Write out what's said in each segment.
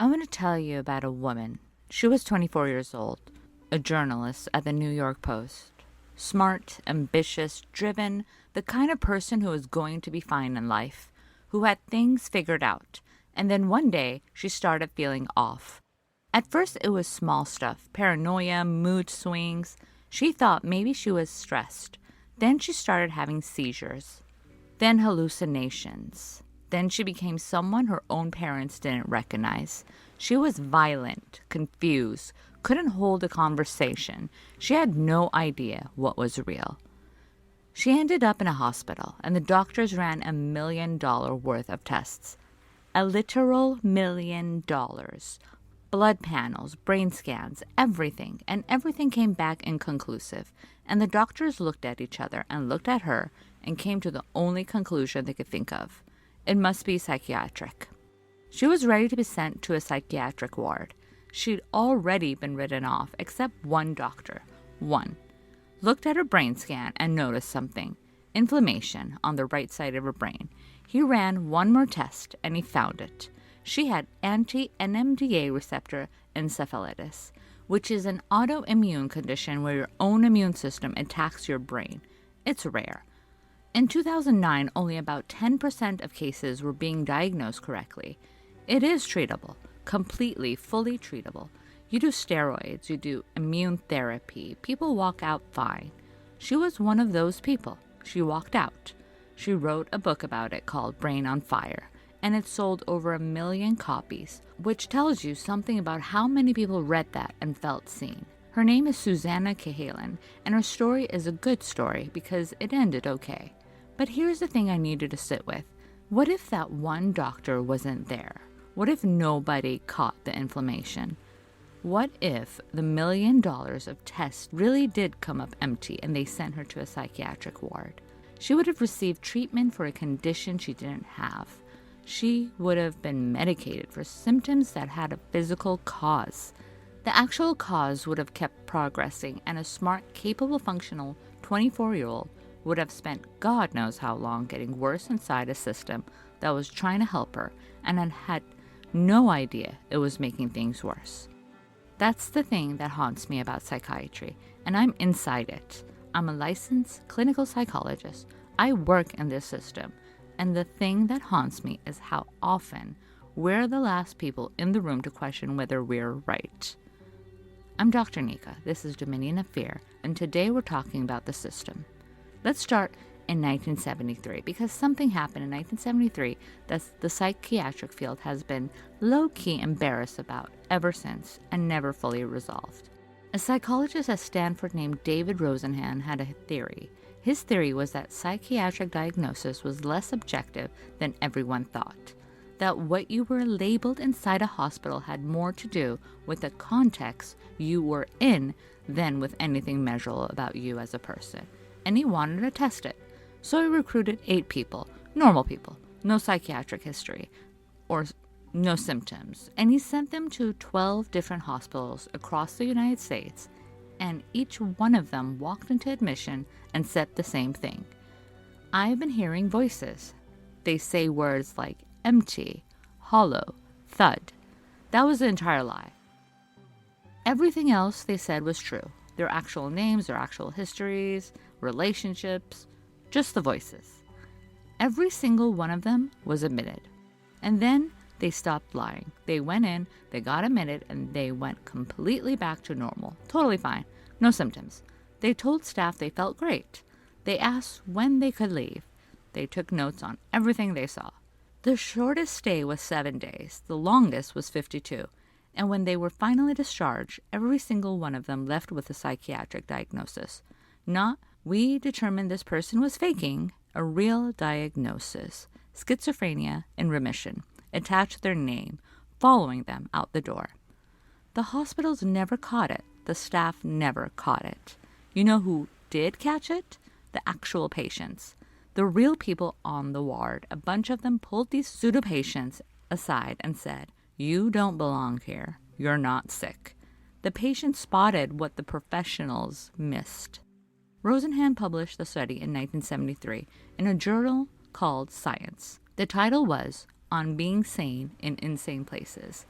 want to tell you about a woman. She was 24 years old, a journalist at the New York Post. Smart, ambitious, driven, the kind of person who was going to be fine in life, who had things figured out. And then one day, she started feeling off. At first, it was small stuff, paranoia, mood swings. She thought maybe she was stressed. Then she started having seizures. Then hallucinations. Then she became someone her own parents didn't recognize. She was violent, confused, couldn't hold a conversation. She had no idea what was real. She ended up in a hospital, and the doctors ran $1 million worth of tests. A literal $1 million. Blood panels, brain scans, everything, and everything came back inconclusive. And the doctors looked at each other and looked at her and came to the only conclusion they could think of. It must be psychiatric. She was ready to be sent to a psychiatric ward. She'd already been written off, except one doctor. One. Looked at her brain scan and noticed something. Inflammation on the right side of her brain. He ran one more test and he found it. She had anti-NMDA receptor encephalitis, which is an autoimmune condition where your own immune system attacks your brain. It's rare. In 2009, only about 10% of cases were being diagnosed correctly. It is treatable, completely, fully treatable. You do steroids, you do immune therapy. People walk out fine. She was one of those people. She walked out. She wrote a book about it called Brain on Fire, and it sold over 1 million copies, which tells you something about how many people read that and felt seen. Her name is Susanna Cahalan, and her story is a good story because it ended okay. But here's the thing I needed to sit with. What if that one doctor wasn't there? What if nobody caught the inflammation? What if the $1 million of tests really did come up empty and they sent her to a psychiatric ward? She would have received treatment for a condition she didn't have. She would have been medicated for symptoms that had a physical cause. The actual cause would have kept progressing, and a smart, capable, functional 24-year-old would have spent God knows how long getting worse inside a system that was trying to help her and had no idea it was making things worse. That's the thing that haunts me about psychiatry, and I'm inside it. I'm a licensed clinical psychologist. I work in this system, and the thing that haunts me is how often we're the last people in the room to question whether we're right. I'm Dr. Nika. This is Dominion of Fear, and today we're talking about the system. Let's start in 1973, because something happened in 1973 that the psychiatric field has been low-key embarrassed about ever since and never fully resolved. A psychologist at Stanford named David Rosenhan had a theory. His theory was that psychiatric diagnosis was less objective than everyone thought. That what you were labeled inside a hospital had more to do with the context you were in than with anything measurable about you as a person. And he wanted to test it. So he recruited 8 people, normal people, no psychiatric history, or no symptoms, and he sent them to 12 different hospitals across the United States, and each one of them walked into admission and said the same thing. I've been hearing voices. They say words like empty, hollow, thud. That was the entire lie. Everything else they said was true. Their actual names, their actual histories, relationships, just the voices. Every single one of them was admitted. And then they stopped lying. They went in, they got admitted, and they went completely back to normal. Totally fine. No symptoms. They told staff they felt great. They asked when they could leave. They took notes on everything they saw. The shortest stay was 7 days. The longest was 52. And when they were finally discharged, every single one of them left with a psychiatric diagnosis. Not, we determined this person was faking, a real diagnosis. Schizophrenia in remission. Attached to their name, following them out the door. The hospitals never caught it. The staff never caught it. You know who did catch it? The actual patients. The real people on the ward. A bunch of them pulled these pseudo-patients aside and said, "You don't belong here. You're not sick." The patients spotted what the professionals missed. Rosenhan published the study in 1973 in a journal called Science. The title was On Being Sane in Insane Places.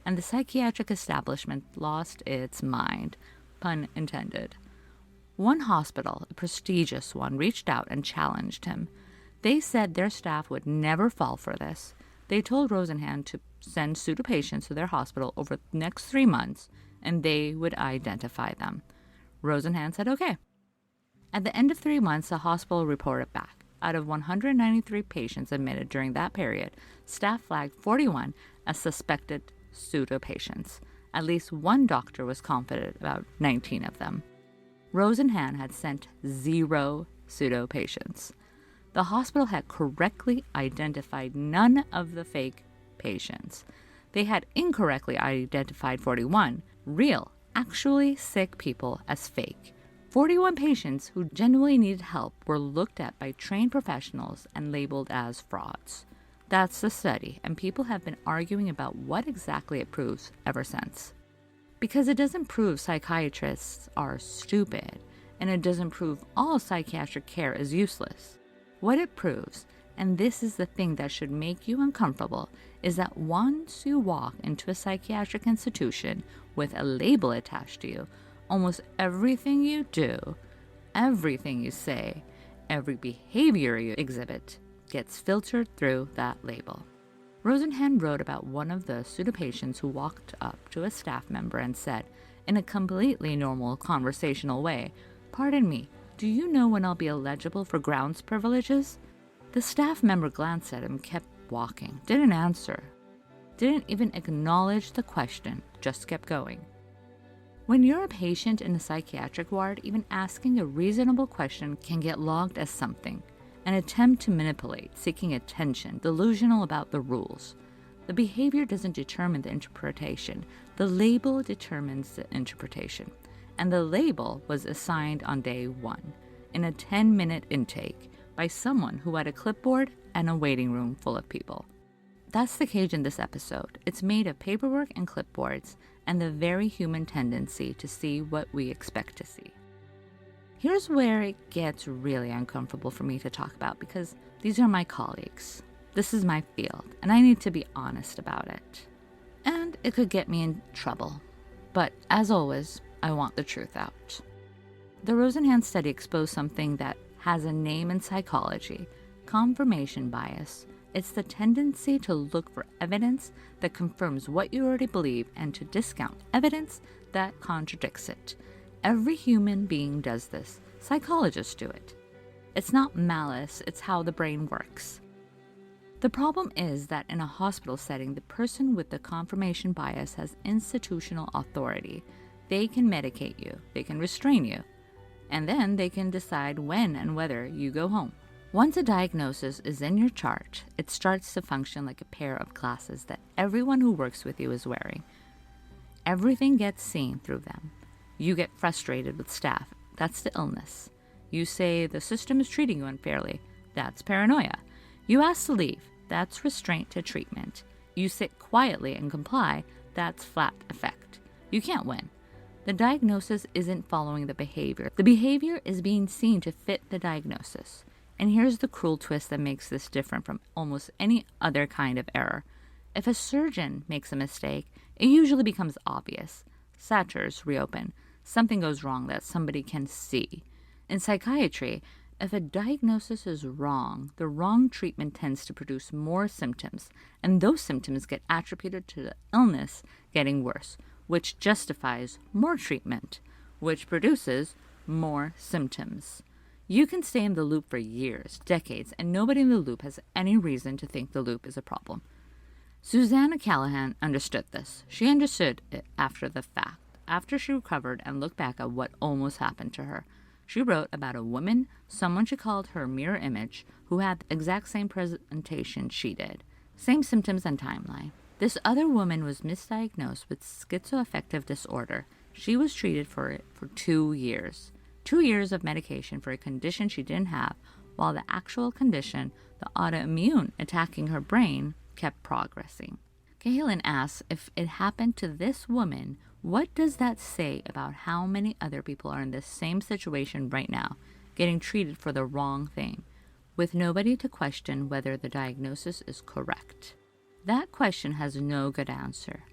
and the psychiatric establishment lost its mind, pun intended. One hospital, a prestigious one, reached out and challenged him. They said their staff would never fall for this. They told Rosenhan to send pseudo-patients to their hospital over the next 3 months, and they would identify them. Rosenhan said okay. At the end of 3 months, the hospital reported back. Out of 193 patients admitted during that period, staff flagged 41 as suspected pseudo-patients. At least one doctor was confident about 19 of them. Rosenhan had sent 0 pseudo-patients. The hospital had correctly identified none of the fake patients. They had incorrectly identified 41 real, actually sick people as fake. 41 patients who genuinely needed help were looked at by trained professionals and labeled as frauds. That's the study, and people have been arguing about what exactly it proves ever since. Because it doesn't prove psychiatrists are stupid, and it doesn't prove all psychiatric care is useless. What it proves, and this is the thing that should make you uncomfortable, is that once you walk into a psychiatric institution with a label attached to you, almost everything you do, everything you say, every behavior you exhibit gets filtered through that label. Rosenhan wrote about one of the pseudo-patients who walked up to a staff member and said, in a completely normal conversational way, "Pardon me, do you know when I'll be eligible for grounds privileges?" The staff member glanced at him, kept walking, didn't answer, didn't even acknowledge the question, just kept going. When you're a patient in a psychiatric ward, even asking a reasonable question can get logged as something, an attempt to manipulate, seeking attention, delusional about the rules. The behavior doesn't determine the interpretation. The label determines the interpretation. And the label was assigned on day 1, in a 10-minute intake, by someone who had a clipboard and a waiting room full of people. That's the cage in this episode. It's made of paperwork and clipboards, and the very human tendency to see what we expect to see. Here's where it gets really uncomfortable for me to talk about, because these are my colleagues. This is my field, and I need to be honest about it. And it could get me in trouble. But as always, I want the truth out. The Rosenhan study exposed something that has a name in psychology: confirmation bias. It's the tendency to look for evidence that confirms what you already believe and to discount evidence that contradicts it. Every human being does this. Psychologists do it. It's not malice, it's how the brain works. The problem is that in a hospital setting, the person with the confirmation bias has institutional authority. They can medicate you, they can restrain you, and then they can decide when and whether you go home. Once a diagnosis is in your chart, it starts to function like a pair of glasses that everyone who works with you is wearing. Everything gets seen through them. You get frustrated with staff. That's the illness. You say the system is treating you unfairly. That's paranoia. You ask to leave. That's restraint to treatment. You sit quietly and comply. That's flat affect. You can't win. The diagnosis isn't following the behavior. The behavior is being seen to fit the diagnosis. And here's the cruel twist that makes this different from almost any other kind of error. If a surgeon makes a mistake, it usually becomes obvious. Sutures reopen. Something goes wrong that somebody can see. In psychiatry, if a diagnosis is wrong, the wrong treatment tends to produce more symptoms, and those symptoms get attributed to the illness getting worse, which justifies more treatment, which produces more symptoms. You can stay in the loop for years, decades, and nobody in the loop has any reason to think the loop is a problem. Susanna Callahan understood this. She understood it after the fact, after she recovered and looked back at what almost happened to her. She wrote about a woman, someone she called her mirror image, who had the exact same presentation she did, same symptoms and timeline. This other woman was misdiagnosed with schizoaffective disorder. She was treated for it for 2 years. 2 years of medication for a condition she didn't have, while the actual condition, the autoimmune attacking her brain, kept progressing. Cahalan asks, if it happened to this woman, what does that say about how many other people are in this same situation right now, getting treated for the wrong thing, with nobody to question whether the diagnosis is correct? That question has no good answer,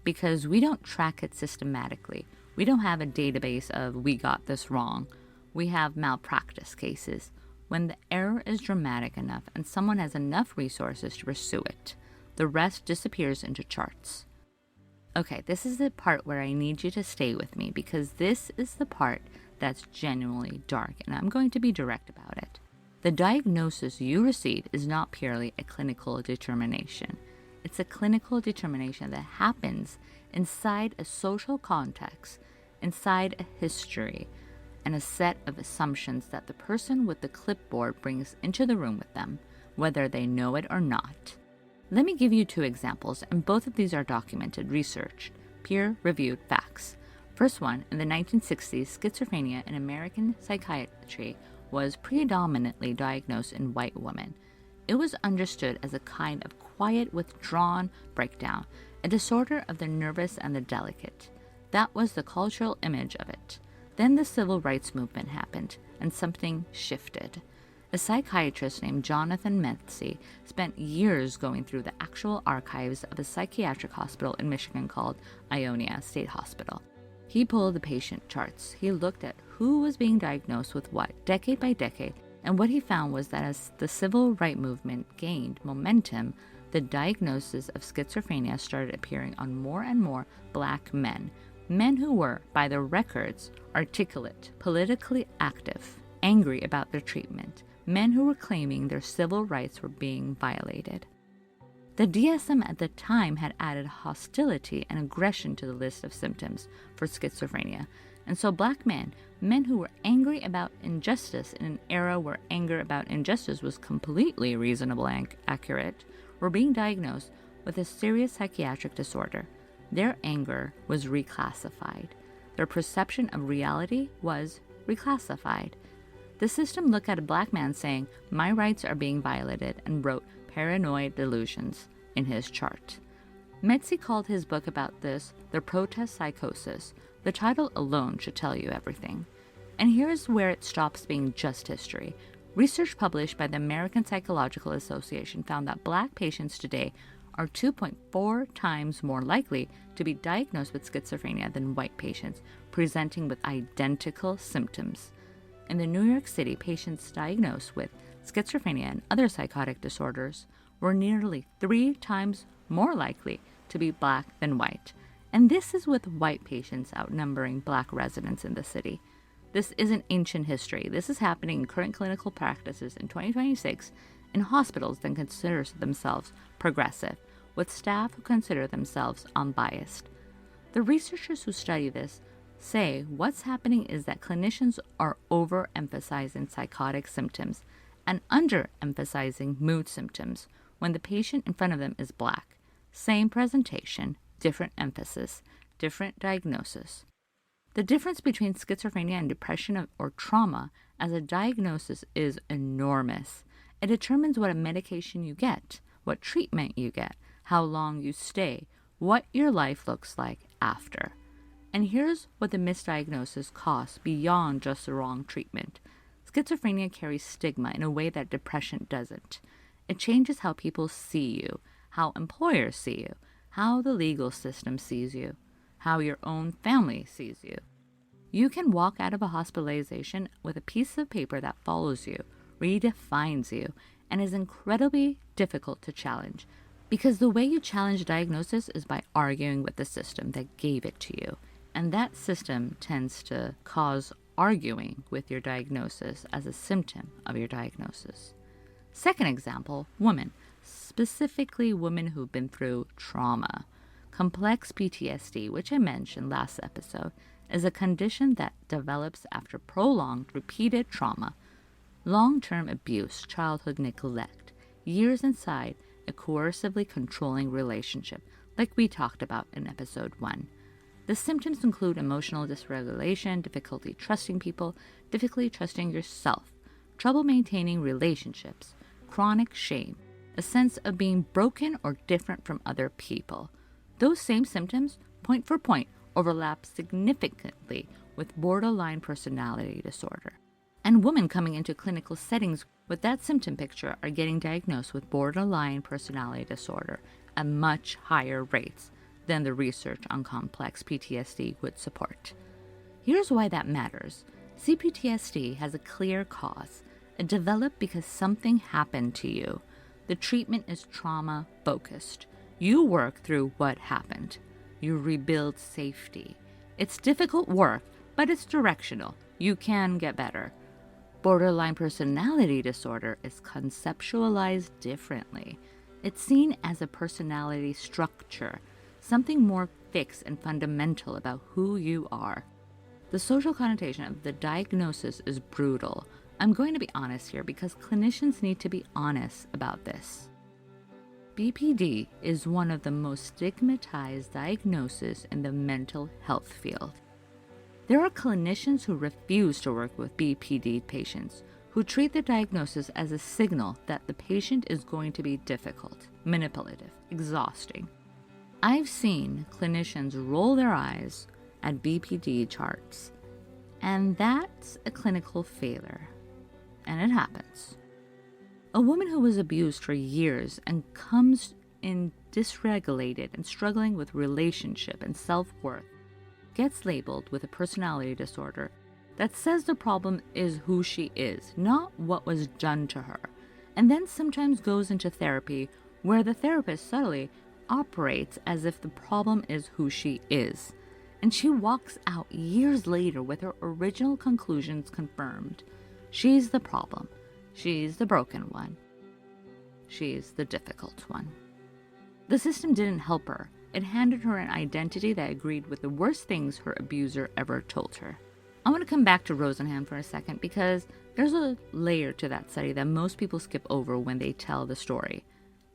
because we don't track it systematically. We don't have a database of we got this wrong. We have malpractice cases. When the error is dramatic enough and someone has enough resources to pursue it, the rest disappears into charts. Okay, this is the part where I need you to stay with me because this is the part that's genuinely dark, and I'm going to be direct about it. The diagnosis you receive is not purely a clinical determination. It's a clinical determination that happens inside a social context, inside a history, and a set of assumptions that the person with the clipboard brings into the room with them, whether they know it or not. Let me give you 2 examples, and both of these are documented, researched, peer-reviewed facts. First one, in the 1960s, schizophrenia in American psychiatry was predominantly diagnosed in white women. It was understood as a kind of quiet, withdrawn breakdown, a disorder of the nervous and the delicate. That was the cultural image of it. Then the civil rights movement happened, and something shifted. A psychiatrist named Jonathan Metzey spent years going through the actual archives of a psychiatric hospital in Michigan called Ionia State Hospital. He pulled the patient charts. He looked at who was being diagnosed with what, decade by decade, and what he found was that as the civil rights movement gained momentum, the diagnosis of schizophrenia started appearing on more and more Black men who were, by their records, articulate, politically active, angry about their treatment, men who were claiming their civil rights were being violated. The DSM at the time had added hostility and aggression to the list of symptoms for schizophrenia, and so Black men who were angry about injustice in an era where anger about injustice was completely reasonable and accurate, were being diagnosed with a serious psychiatric disorder. Their anger was reclassified. Their perception of reality was reclassified. The system looked at a Black man saying, "My rights are being violated," and wrote paranoid delusions in his chart. Metzey called his book about this The Protest Psychosis. The title alone should tell you everything. And here's where it stops being just history. Research published by the American Psychological Association found that Black patients today are 2.4 times more likely to be diagnosed with schizophrenia than white patients presenting with identical symptoms. In the New York City, patients diagnosed with schizophrenia and other psychotic disorders were nearly 3 times more likely to be Black than white. And this is with white patients outnumbering Black residents in the city. This isn't ancient history. This is happening in current clinical practices in 2026 in hospitals that consider themselves progressive, with staff who consider themselves unbiased. The researchers who study this say what's happening is that clinicians are overemphasizing psychotic symptoms and underemphasizing mood symptoms when the patient in front of them is Black. Same presentation, different emphasis, different diagnosis. The difference between schizophrenia and depression or trauma as a diagnosis is enormous. It determines what medication you get, what treatment you get, how long you stay, what your life looks like after. And here's what the misdiagnosis costs beyond just the wrong treatment. Schizophrenia carries stigma in a way that depression doesn't. It changes how people see you, how employers see you, how the legal system sees you, how your own family sees you. You can walk out of a hospitalization with a piece of paper that follows you, redefines you, and is incredibly difficult to challenge, because the way you challenge diagnosis is by arguing with the system that gave it to you, and that system tends to cause arguing with your diagnosis as a symptom of your diagnosis. Second example, women, specifically women who've been through trauma. Complex PTSD, which I mentioned last episode, is a condition that develops after prolonged, repeated trauma, long-term abuse, childhood neglect, years inside a coercively controlling relationship, like we talked about in episode 1. The symptoms include emotional dysregulation, difficulty trusting people, difficulty trusting yourself, trouble maintaining relationships, chronic shame, a sense of being broken or different from other people. Those same symptoms, point for point, overlap significantly with borderline personality disorder. And women coming into clinical settings with that symptom picture are getting diagnosed with borderline personality disorder at much higher rates than the research on complex PTSD would support. Here's why that matters. CPTSD has a clear cause. It developed because something happened to you. The treatment is trauma-focused. You work through what happened. You rebuild safety. It's difficult work, but it's directional. You can get better. Borderline personality disorder is conceptualized differently. It's seen as a personality structure, something more fixed and fundamental about who you are. The social connotation of the diagnosis is brutal. I'm going to be honest here because clinicians need to be honest about this. BPD is one of the most stigmatized diagnoses in the mental health field. There are clinicians who refuse to work with BPD patients, who treat the diagnosis as a signal that the patient is going to be difficult, manipulative, exhausting. I've seen clinicians roll their eyes at BPD charts, and that's a clinical failure, and it happens. A woman who was abused for years and comes in dysregulated and struggling with relationship and self-worth gets labeled with a personality disorder that says the problem is who she is, not what was done to her, and then sometimes goes into therapy where the therapist subtly operates as if the problem is who she is, and she walks out years later with her original conclusions confirmed. She's the problem. She's the broken one. She's the difficult one. The system didn't help her. It handed her an identity that agreed with the worst things her abuser ever told her. I want to come back to Rosenhan for a second because there's a layer to that study that most people skip over when they tell the story.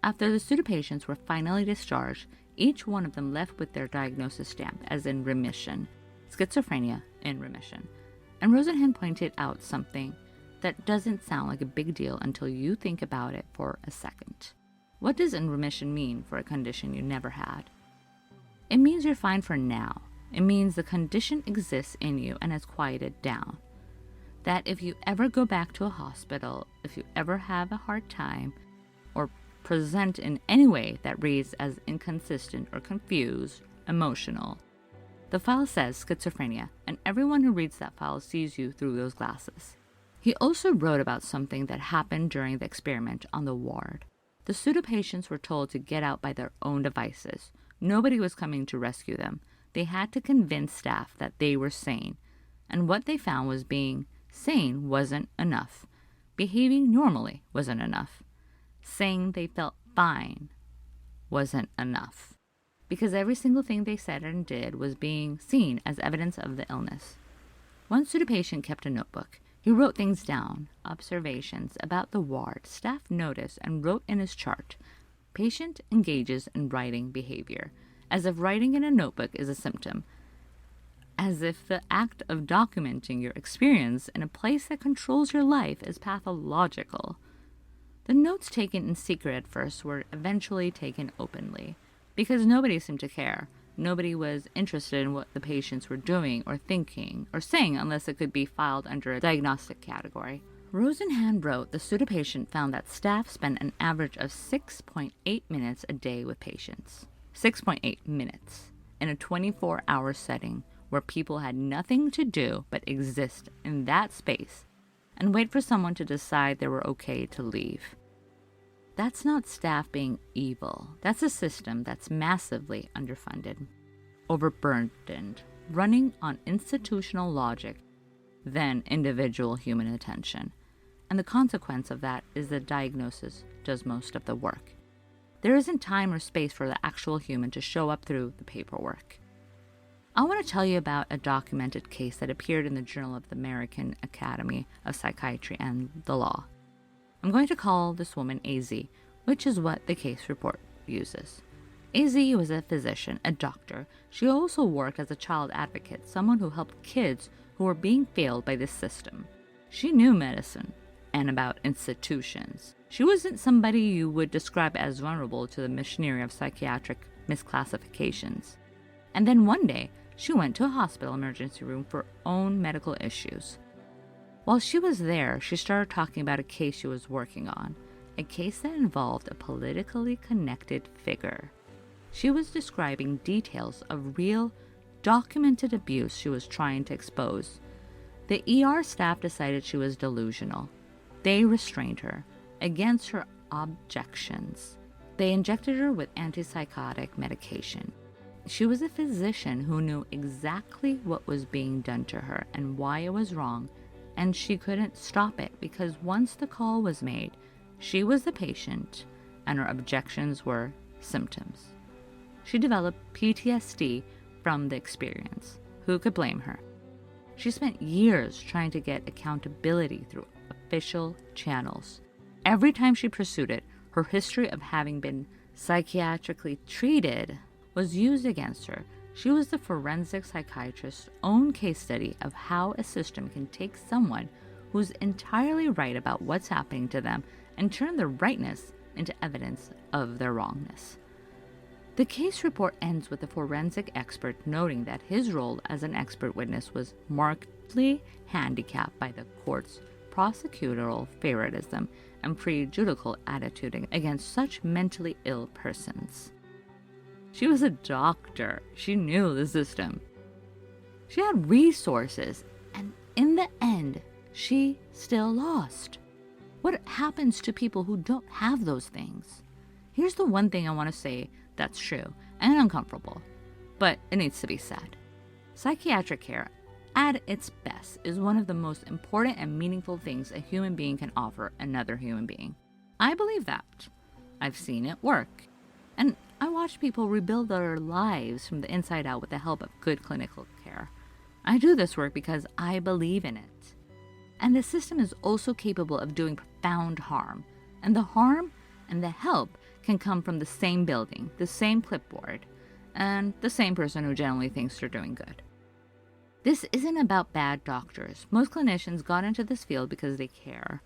After the pseudopatients were finally discharged, each one of them left with their diagnosis stamp as in remission, schizophrenia in remission. And Rosenhan pointed out something that doesn't sound like a big deal until you think about it for a second. What does in remission mean for a condition you never had? It means you're fine for now. It means the condition exists in you and has quieted down. That if you ever go back to a hospital, if you ever have a hard time, or present in any way that reads as inconsistent or confused, emotional, the file says schizophrenia, and everyone who reads that file sees you through those glasses. He also wrote about something that happened during the experiment on the ward. The pseudopatients were told to get out by their own devices. Nobody was coming to rescue them. They had to convince staff that they were sane. And what they found was being sane wasn't enough. Behaving normally wasn't enough. Saying they felt fine wasn't enough. Because every single thing they said and did was being seen as evidence of the illness. One pseudopatient kept a notebook. He wrote things down, observations about the ward, staff noticed, and wrote in his chart. Patient engages in writing behavior, as if writing in a notebook is a symptom, as if the act of documenting your experience in a place that controls your life is pathological. The notes taken in secret at first were eventually taken openly, because nobody seemed to care. Nobody was interested in what the patients were doing or thinking or saying unless it could be filed under a diagnostic category. Rosenhan wrote the pseudopatient found that staff spent an average of 6.8 minutes a day with patients. 6.8 minutes in a 24-hour setting where people had nothing to do but exist in that space and wait for someone to decide they were okay to leave. That's not staff being evil. That's a system that's massively underfunded, overburdened, running on institutional logic than individual human attention. And the consequence of that is the diagnosis does most of the work. There isn't time or space for the actual human to show up through the paperwork. I want to tell you about a documented case that appeared in the Journal of the American Academy of Psychiatry and the Law. I'm going to call this woman AZ, which is what the case report uses. AZ was a physician, a doctor. She also worked as a child advocate, someone who helped kids who were being failed by this system. She knew medicine and about institutions. She wasn't somebody you would describe as vulnerable to the machinery of psychiatric misclassifications. And then one day, she went to a hospital emergency room for her own medical issues. While she was there, she started talking about a case she was working on, a case that involved a politically connected figure. She was describing details of real, documented abuse she was trying to expose. The ER staff decided she was delusional. They restrained her against her objections. They injected her with antipsychotic medication. She was a physician who knew exactly what was being done to her and why it was wrong, and she couldn't stop it because once the call was made, she was the patient and her objections were symptoms. She developed PTSD from the experience. Who could blame her? She spent years trying to get accountability through official channels. Every time she pursued it, her history of having been psychiatrically treated was used against her. She was the forensic psychiatrist's own case study of how a system can take someone who's entirely right about what's happening to them and turn their rightness into evidence of their wrongness. The case report ends with the forensic expert noting that his role as an expert witness was markedly handicapped by the court's prosecutorial favoritism and prejudicial attitude against such mentally ill persons. She was a doctor. She knew the system. She had resources, and in the end, she still lost. What happens to people who don't have those things? Here's the one thing I want to say that's true and uncomfortable, but it needs to be said. Psychiatric care, at its best, is one of the most important and meaningful things a human being can offer another human being. I believe that. I've seen it work. And I watch people rebuild their lives from the inside out with the help of good clinical care. I do this work because I believe in it. And the system is also capable of doing profound harm. And the harm and the help can come from the same building, the same clipboard, and the same person who generally thinks they're doing good. This isn't about bad doctors. Most clinicians got into this field because they care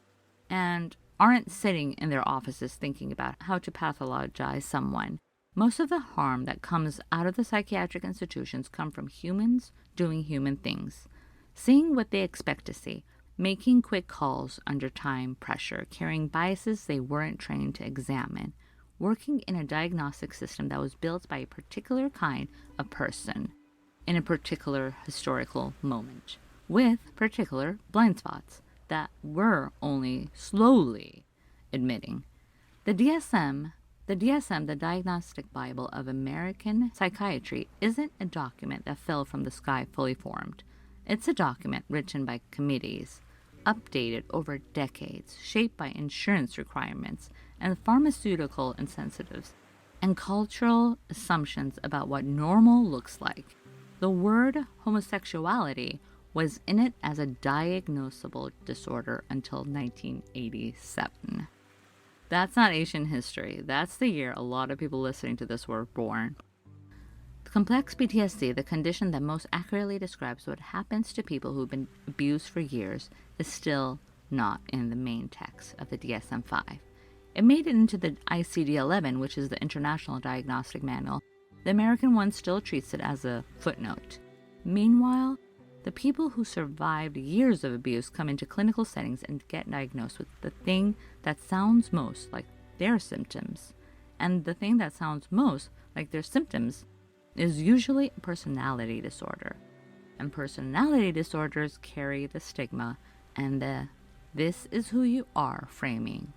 and aren't sitting in their offices thinking about how to pathologize someone. Most of the harm that comes out of the psychiatric institutions come from humans doing human things, seeing what they expect to see, making quick calls under time pressure, carrying biases they weren't trained to examine, working in a diagnostic system that was built by a particular kind of person in a particular historical moment, with particular blind spots that we're only slowly admitting. The DSM, the Diagnostic Bible of American Psychiatry, isn't a document that fell from the sky fully formed. It's a document written by committees, updated over decades, shaped by insurance requirements and pharmaceutical incentives, and cultural assumptions about what normal looks like. The word homosexuality was in it as a diagnosable disorder until 1987. That's not Asian history. That's the year a lot of people listening to this were born. The complex PTSD, the condition that most accurately describes what happens to people who've been abused for years, is still not in the main text of the DSM-5. It made it into the ICD-11, which is the International Diagnostic Manual. The American one still treats it as a footnote. Meanwhile, the people who survived years of abuse come into clinical settings and get diagnosed with the thing that sounds most like their symptoms. And the thing that sounds most like their symptoms is usually a personality disorder. And personality disorders carry the stigma and the "this is who you are" framing.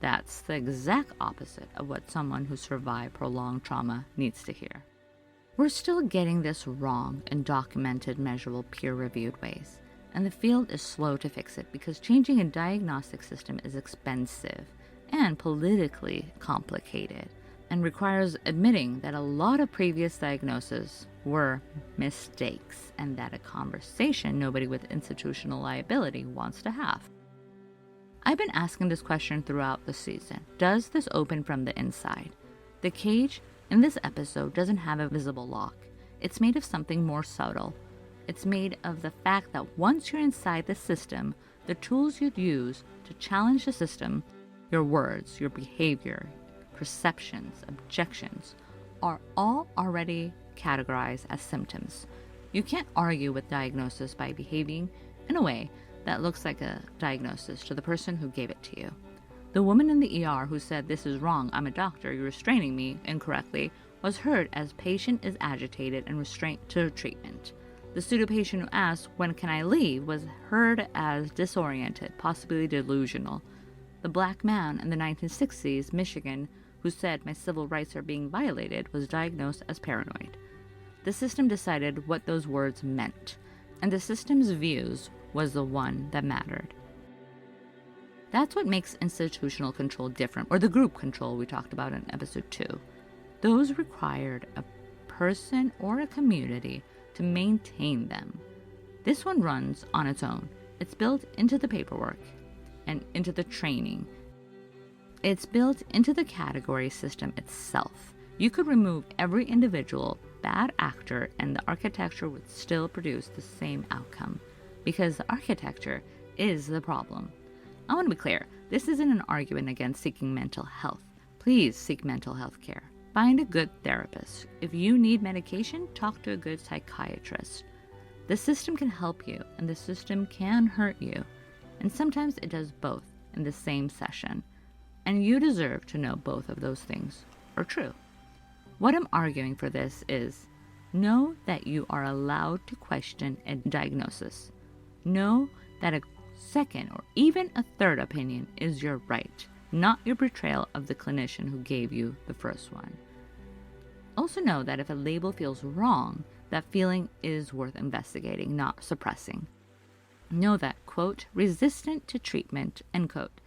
That's the exact opposite of what someone who survived prolonged trauma needs to hear. We're still getting this wrong in documented, measurable, peer-reviewed ways, and the field is slow to fix it because changing a diagnostic system is expensive and politically complicated and requires admitting that a lot of previous diagnoses were mistakes and that a conversation nobody with institutional liability wants to have. I've been asking this question throughout the season. Does this open from the inside? The cage in this episode doesn't have a visible lock. It's made of something more subtle. It's made of the fact that once you're inside the system, the tools you'd use to challenge the system, your words, your behavior, perceptions, objections, are all already categorized as symptoms. You can't argue with diagnosis by behaving in a way that looks like a diagnosis to the person who gave it to you. The woman in the ER who said, "This is wrong, I'm a doctor, you're restraining me incorrectly," was heard as patient is agitated and restrained to treatment. The pseudo-patient who asked, "When can I leave?" was heard as disoriented, possibly delusional. The black man in the 1960s, Michigan, who said, "My civil rights are being violated," was diagnosed as paranoid. The system decided what those words meant, and the system's views was the one that mattered. That's what makes institutional control different, or the group control we talked about in episode 2. Those required a person or a community to maintain them. This one runs on its own. It's built into the paperwork and into the training. It's built into the category system itself. You could remove every individual bad actor and the architecture would still produce the same outcome, because the architecture is the problem. I want to be clear, this isn't an argument against seeking mental health. Please seek mental health care. Find a good therapist. If you need medication, talk to a good psychiatrist. The system can help you, and the system can hurt you. And sometimes it does both in the same session. And you deserve to know both of those things are true. What I'm arguing for this is, know that you are allowed to question a diagnosis. Know that a second or even a third opinion is your right, not your betrayal of the clinician who gave you the first one. Also know that if a label feels wrong, that feeling is worth investigating, not suppressing. Know that, quote, resistant to treatment, end quote,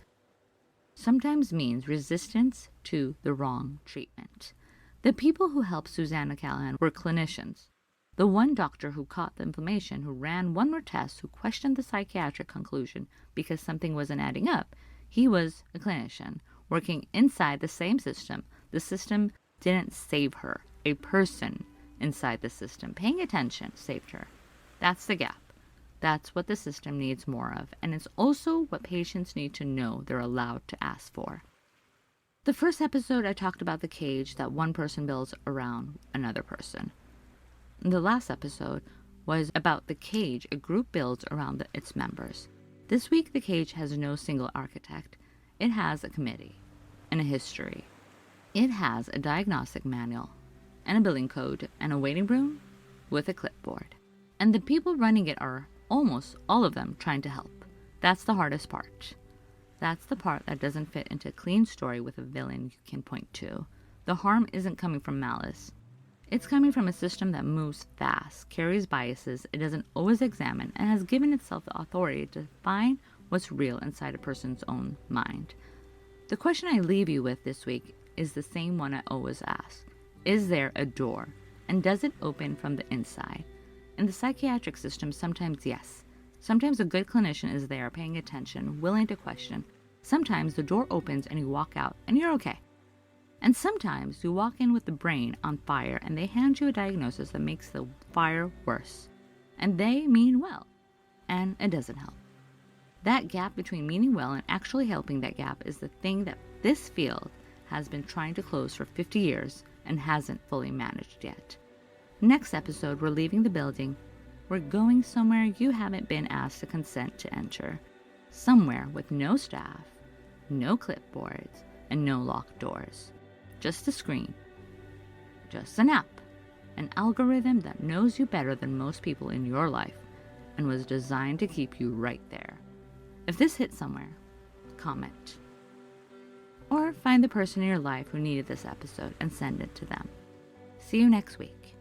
sometimes means resistance to the wrong treatment. The people who helped Susanna Callahan were clinicians. The one doctor who caught the inflammation, who ran one more test, who questioned the psychiatric conclusion because something wasn't adding up, he was a clinician working inside the same system. The system didn't save her. A person inside the system paying attention saved her. That's the gap. That's what the system needs more of, and it's also what patients need to know they're allowed to ask for. The first episode, I talked about the cage that one person builds around another person. The last episode was about the cage a group builds around its members. This week, the cage has no single architect. It has a committee and a history. It has a diagnostic manual and a billing code and a waiting room with a clipboard. And the people running it are almost all of them trying to help. That's the hardest part. That's the part that doesn't fit into a clean story with a villain you can point to. The harm isn't coming from malice. It's coming from a system that moves fast, carries biases it doesn't always examine, and has given itself the authority to define what's real inside a person's own mind. The question I leave you with this week is the same one I always ask. Is there a door? And does it open from the inside? In the psychiatric system, sometimes yes. Sometimes a good clinician is there paying attention, willing to question. Sometimes the door opens and you walk out and you're okay. And sometimes you walk in with the brain on fire and they hand you a diagnosis that makes the fire worse. And they mean well. And it doesn't help. That gap between meaning well and actually helping that gap is the thing that this field has been trying to close for 50 years and hasn't fully managed yet. Next episode, we're leaving the building. We're going somewhere you haven't been asked to consent to enter. Somewhere with no staff, no clipboards, and no locked doors. Just a screen. Just an app. An algorithm that knows you better than most people in your life and was designed to keep you right there. If this hit somewhere, comment. Or find the person in your life who needed this episode and send it to them. See you next week.